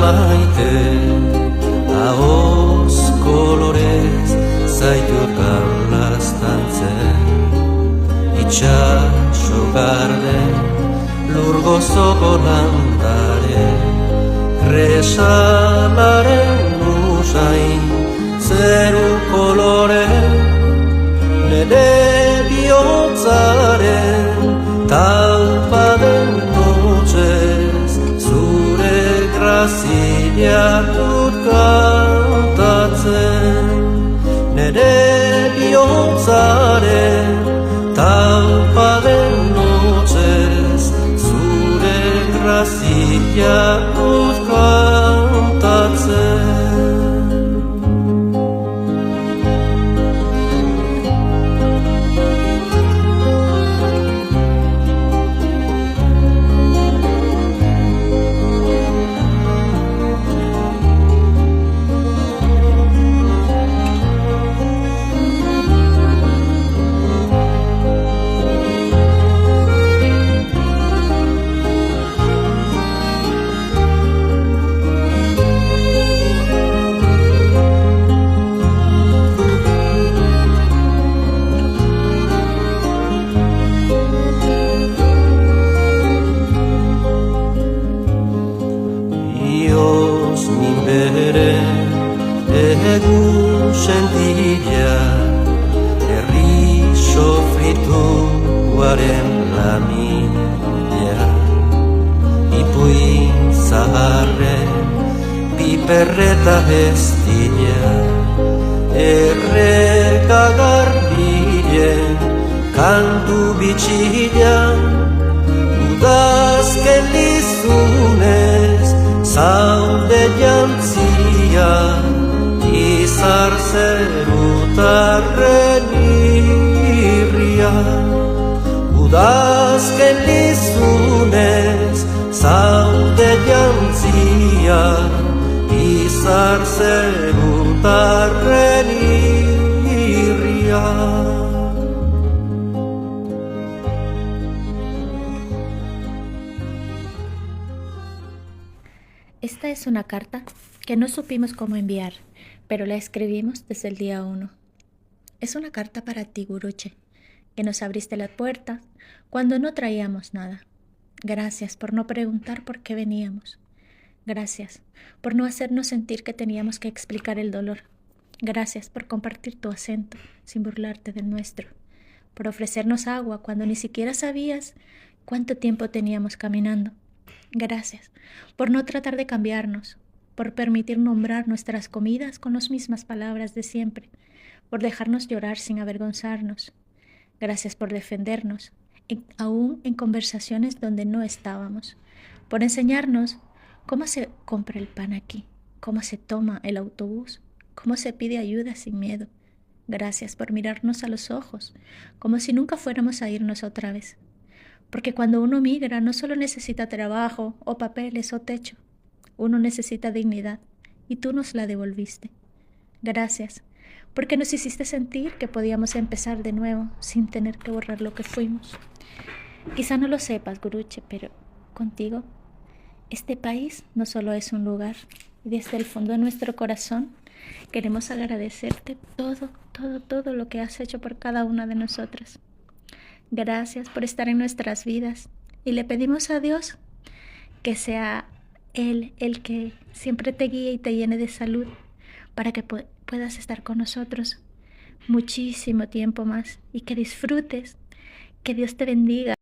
maite, ahoz kolorez zaitut garlaztantzen. Itxaso garden, lur gozoko landare, kresalaren usain, zeru kolore, nire bihotzaren, talpaden notxez, zure grazia dut kantatzen. Nire bihotzaren, talpaden notxez, zure grazia dut kantatzen. Egun sentila, herri sofrituaren lamila, ipuin zaharren, piperreta estila, erreka garbilen, kantu bitxilan, udazken lizunez, zaude jantzia, izar zerutarren irria. Udazken lizunez, zaude jantzia, izar zerutarren irria. Esta es una carta que no supimos cómo enviar, pero la escribimos desde el día 1. Es una carta para ti, Guruche, que nos abriste la puerta cuando no traíamos nada. Gracias por no preguntar por qué veníamos. Gracias por no hacernos sentir que teníamos que explicar el dolor. Gracias por compartir tu acento sin burlarte del nuestro. Por ofrecernos agua cuando ni siquiera sabías cuánto tiempo teníamos caminando. Gracias por no tratar de cambiarnos, por permitir nombrar nuestras comidas con las mismas palabras de siempre, por dejarnos llorar sin avergonzarnos. Gracias por defendernos, aún en conversaciones donde no estábamos, por enseñarnos cómo se compra el pan aquí, cómo se toma el autobús, cómo se pide ayuda sin miedo. Gracias por mirarnos a los ojos, como si nunca fuéramos a irnos otra vez. Porque cuando uno migra no solo necesita trabajo o papeles o techo, uno necesita dignidad y tú nos la devolviste. Gracias, porque nos hiciste sentir que podíamos empezar de nuevo sin tener que borrar lo que fuimos. Quizá no lo sepas, Guruche, pero contigo este país no solo es un lugar, y desde el fondo de nuestro corazón queremos agradecerte todo lo que has hecho por cada una de nosotras. Gracias por estar en nuestras vidas y le pedimos a Dios que sea Él el que siempre te guíe y te llene de salud para que puedas estar con nosotros muchísimo tiempo más y que disfrutes. Que Dios te bendiga.